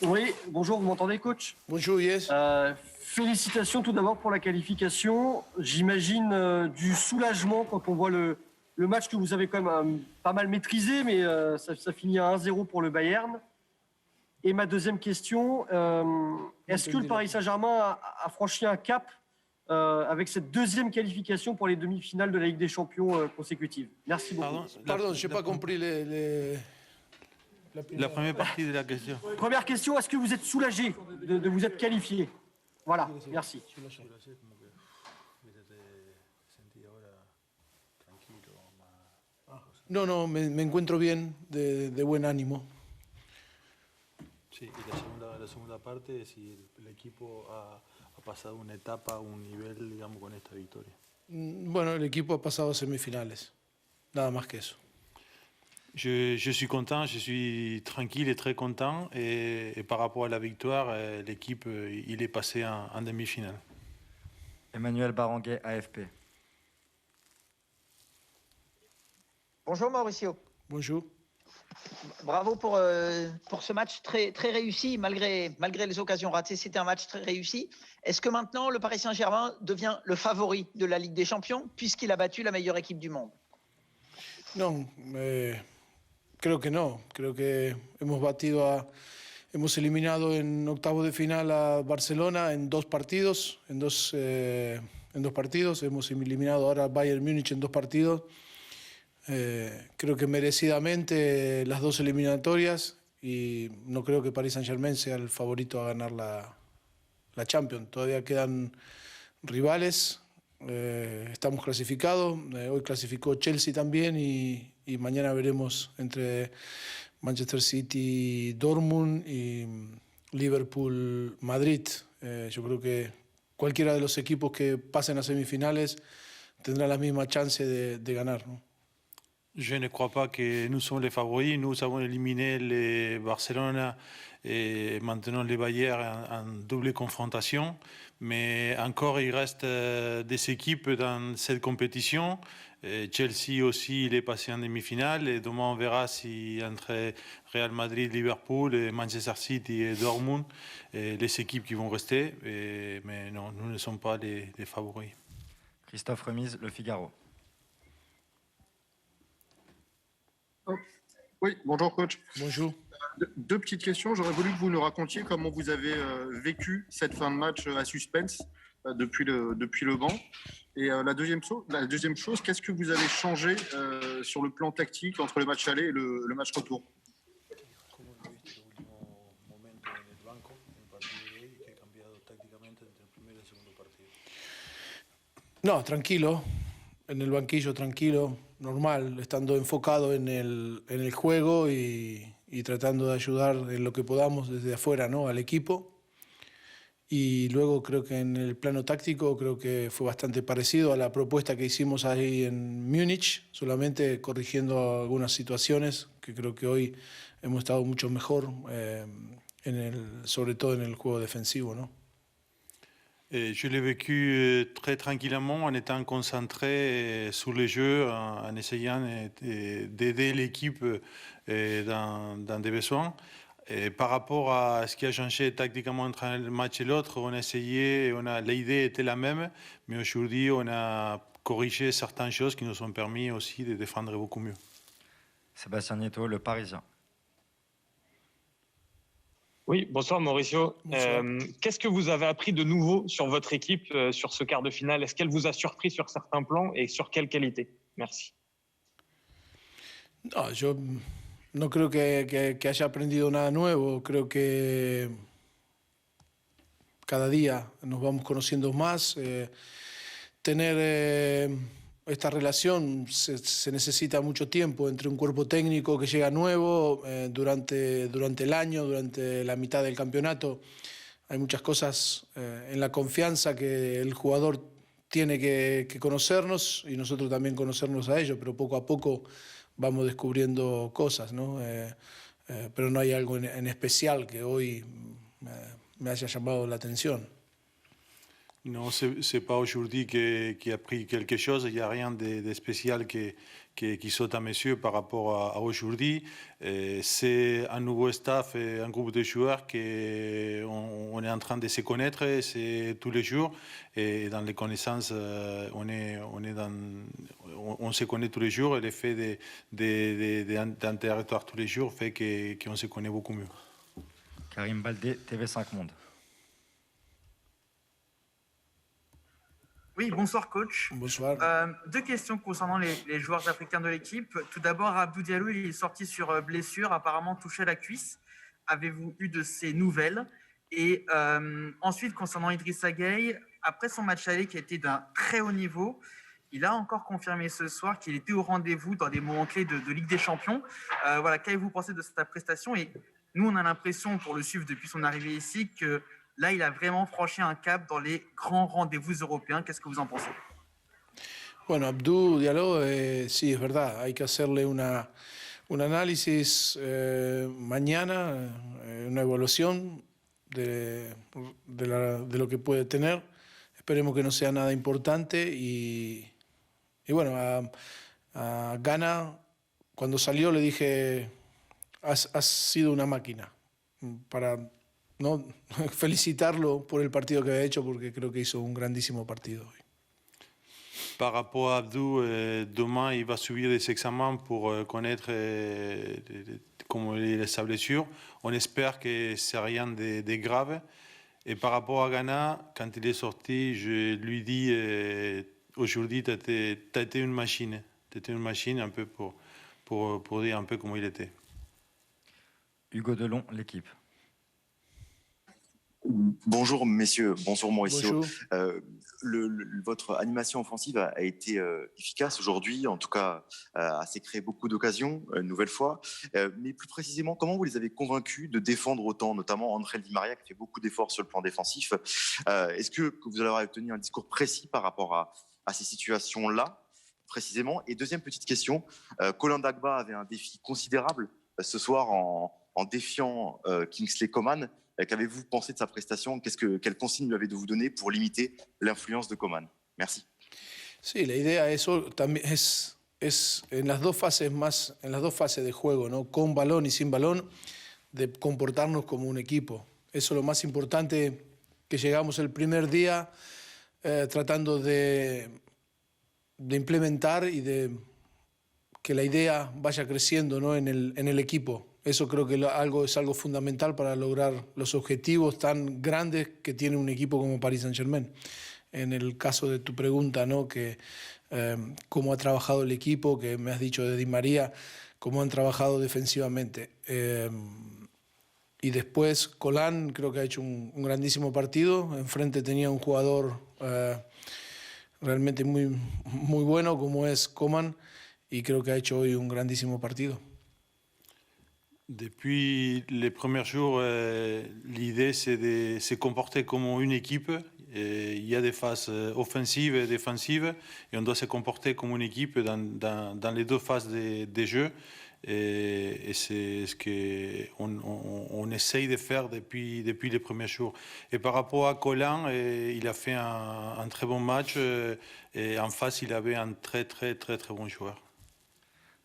Oui, bonjour, vous m'entendez, coach? Bonjour, yes. Félicitations tout d'abord pour la qualification. J'imagine du soulagement quand on voit le match que vous avez quand même pas mal maîtrisé, mais ça finit à 1-0 pour le Bayern. Et ma deuxième question, est-ce que le Paris Saint-Germain a franchi un cap avec cette deuxième qualification pour les demi-finales de la Ligue des Champions consécutives? Merci beaucoup. Pardon, je n'ai pas compris la première partie de la question. Première question, est-ce que vous êtes soulagé de vous être qualifié? Voilà, merci. No, no, me encuentro bien, de buen ánimo. Sí, y la segunda parte es si el equipo ha pasado una etapa, un nivel, digamos, con esta victoria. Bueno, el equipo ha pasado a semifinales, nada más que eso. Je suis content, je suis tranquille et très content. Et par rapport à la victoire, l'équipe, il est passé en demi-finale. Emmanuel Baranguet, AFP. Bonjour Mauricio. Bonjour. Bravo pour ce match très, très réussi, malgré les occasions ratées. C'était un match très réussi. Est-ce que maintenant le Paris Saint-Germain devient le favori de la Ligue des Champions puisqu'il a battu la meilleure équipe du monde? No, creo que no. Creo que hemos eliminado en octavos de final a Barcelona en dos partidos. En dos partidos. Hemos eliminado ahora a Bayern Múnich en dos partidos. Creo que merecidamente las dos eliminatorias y no creo que Paris Saint-Germain sea el favorito a ganar la Champions. Todavía quedan rivales, estamos clasificados, hoy clasificó Chelsea también y mañana veremos entre Manchester City, Dortmund y Liverpool, Madrid. Yo creo que cualquiera de los equipos que pasen a semifinales tendrá la misma chance de ganar, ¿no? Je ne crois pas que nous sommes les favoris. Nous avons éliminé les Barcelone et maintenant les Bayern en double confrontation. Mais encore, il reste des équipes dans cette compétition. Chelsea aussi, il est passé en demi-finale. Et demain, on verra si entre Real Madrid, Liverpool, et Manchester City et Dortmund, les équipes qui vont rester. Mais non, nous ne sommes pas les favoris. Christophe Remise, Le Figaro. Oui, bonjour coach. Bonjour. Deux petites questions. J'aurais voulu que vous nous racontiez comment vous avez vécu cette fin de match à suspense depuis le banc. Et la deuxième chose, qu'est-ce que vous avez changé sur le plan tactique entre le match aller et le match retour? No, tranquilo, en el banquillo tranquilo, normal, estando enfocado en el juego y tratando de ayudar en lo que podamos desde afuera, ¿no?, al equipo. Y luego creo que en el plano táctico creo que fue bastante parecido a la propuesta que hicimos ahí en Múnich, solamente corrigiendo algunas situaciones que creo que hoy hemos estado mucho mejor, sobre todo en el juego defensivo, ¿no? Je l'ai vécu très tranquillement en étant concentré sur le jeu, en essayant d'aider l'équipe dans des besoins. Et par rapport à ce qui a changé tactiquement entre un match et l'autre, on a essayé, l'idée était la même, mais aujourd'hui on a corrigé certaines choses qui nous ont permis aussi de défendre beaucoup mieux. Sébastien Nieto, Le Parisien. Oui, bonsoir Mauricio. Bonsoir. Qu'est-ce que vous avez appris de nouveau sur votre équipe sur ce quart de finale? Est-ce qu'elle vous a surpris sur certains plans et sur quelle qualité? Merci. No, yo no creo que haya aprendido nada nuevo. Creo que cada día nos vamos conociendo más. Tener esta relación se necesita mucho tiempo entre un cuerpo técnico que llega nuevo durante el año, durante la mitad del campeonato. Hay muchas cosas en la confianza que el jugador tiene que conocernos y nosotros también conocernos a ellos, pero poco a poco vamos descubriendo cosas, ¿no? Pero no hay algo en especial que hoy me haya llamado la atención. Non, ce n'est pas aujourd'hui qu'il a pris quelque chose, il n'y a rien de spécial qui qui saute à mes yeux par rapport à aujourd'hui. C'est un nouveau staff et un groupe de joueurs qu'on est en train de se connaître c'est tous les jours. Et dans les connaissances, on se connaît tous les jours et le fait d'un territoire tous les jours fait qu'on se connaît beaucoup mieux. Karim Baldé, TV5 Monde. Oui, bonsoir coach. Bonsoir. Deux questions concernant les joueurs africains de l'équipe. Tout d'abord, Abdou Diallo, il est sorti sur blessure, apparemment touché à la cuisse. Avez-vous eu de ces nouvelles? Et ensuite, concernant Idrissa Gueye, après son match aller qui a été d'un très haut niveau, il a encore confirmé ce soir qu'il était au rendez-vous dans des moments clés de Ligue des Champions. Voilà, qu'avez-vous pensé de cette prestation? Et nous, on a l'impression, pour le suivre depuis son arrivée ici, que là, il a vraiment franchi un cap dans les grands rendez-vous européens. Qu'est-ce que vous en pensez? Bueno, Abdou Diallo, sí, es verdad, hay que hacerle un análisis mañana, una evaluación de lo que puede tener. Esperemos que no sea nada importante y bueno, a Ghana, cuando salió le dije, has sido una máquina, para no felicitarlo por el partido que había hecho porque creo que hizo un grandísimo partido hoy. Par rapport à Abdou, demain, il va subir des examens pour connaître comment il est sa blessure. On espère que c'est rien de grave. Et par rapport à Ghana, quand il est sorti, je lui dis aujourd'hui, tu as été une machine. Tu étais une machine un peu pour dire un peu comment il était. Hugo Delon, l'équipe. Bonjour messieurs, bonjour Mauricio. Bonjour. Votre animation offensive a été efficace aujourd'hui, en tout cas s'est créé beaucoup d'occasions, une nouvelle fois. Mais plus précisément, comment vous les avez convaincus de défendre autant, notamment André Di Maria qui fait beaucoup d'efforts sur le plan défensif. Est-ce que vous allez obtenir un discours précis par rapport à ces situations-là, précisément? Et deuxième petite question, Colin Dagba avait un défi considérable ce soir en défiant Kingsley Coman. Qu'avez-vous pensé de sa prestation? Quelle consigne lui avez-vous donné pour limiter l'influence de Coman? Merci. Sí, la idea también es en las dos fases en las dos fases de juego, ¿no? Con balón y sin balón, de comportarnos como un equipo. Eso es lo más importante, que llegamos el primer día tratando de implementar y de que la idea vaya creciendo, ¿no? en el equipo. Eso creo que es algo fundamental para lograr los objetivos tan grandes que tiene un equipo como Paris Saint-Germain. En el caso de tu pregunta, ¿no? Que cómo ha trabajado el equipo, que me has dicho de Di María, cómo han trabajado defensivamente. Y después Colan creo que ha hecho un grandísimo partido. Enfrente tenía un jugador realmente muy, muy bueno como es Coman y creo que ha hecho hoy un grandísimo partido. Depuis les premiers jours, l'idée c'est de se comporter comme une équipe. Il y a des phases offensives et défensives et on doit se comporter comme une équipe dans les deux phases des jeux. Et c'est ce qu'on essaye de faire depuis les premiers jours. Et par rapport à Colin, il a fait un très bon match et en face il avait un très bon joueur.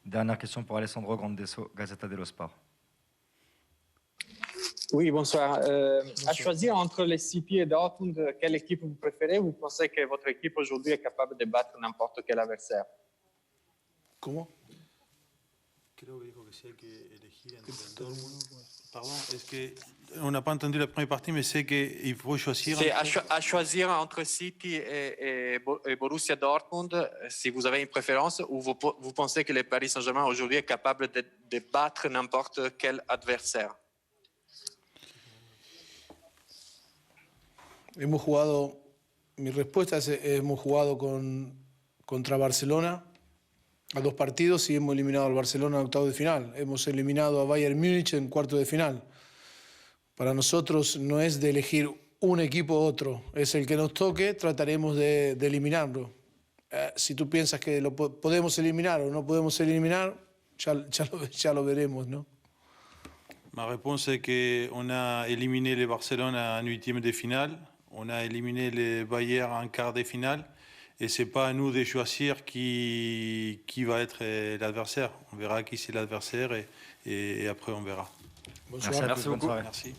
Dernière question pour Alessandro Grandesso, Gazzetta dello Sport. Oui, bonsoir. À choisir entre les City et Dortmund, quelle équipe vous préférez? Vous pensez que votre équipe aujourd'hui est capable de battre n'importe quel adversaire? Comment? Creo que dijo que sí hay que elegir entre el Dortmund. Pardon, est-ce que on n'a pas entendu la première partie, mais c'est qu'il faut choisir. C'est à choisir entre City et Borussia Dortmund, si vous avez une préférence, ou vous pensez que le Paris Saint-Germain aujourd'hui est capable de battre n'importe quel adversaire? Mi respuesta es hemos jugado contra Barcelona a 2 partidos y hemos eliminado al Barcelona en octavos de final. Hemos eliminado a Bayern Múnich en cuartos de final. Para nosotros no es de elegir un equipo u otro, es el que nos toque, trataremos de eliminarlo. Si tú piensas que lo podemos eliminar o no podemos eliminar, ya lo veremos, ¿no? Ma réponse est qu'on a éliminé le Barcelone en 8e de finale, on a éliminé le Bayern en quart de finale Et ce n'est pas à nous de choisir qui va être l'adversaire. On verra qui c'est l'adversaire et après on verra. Bonsoir. Merci beaucoup. Merci.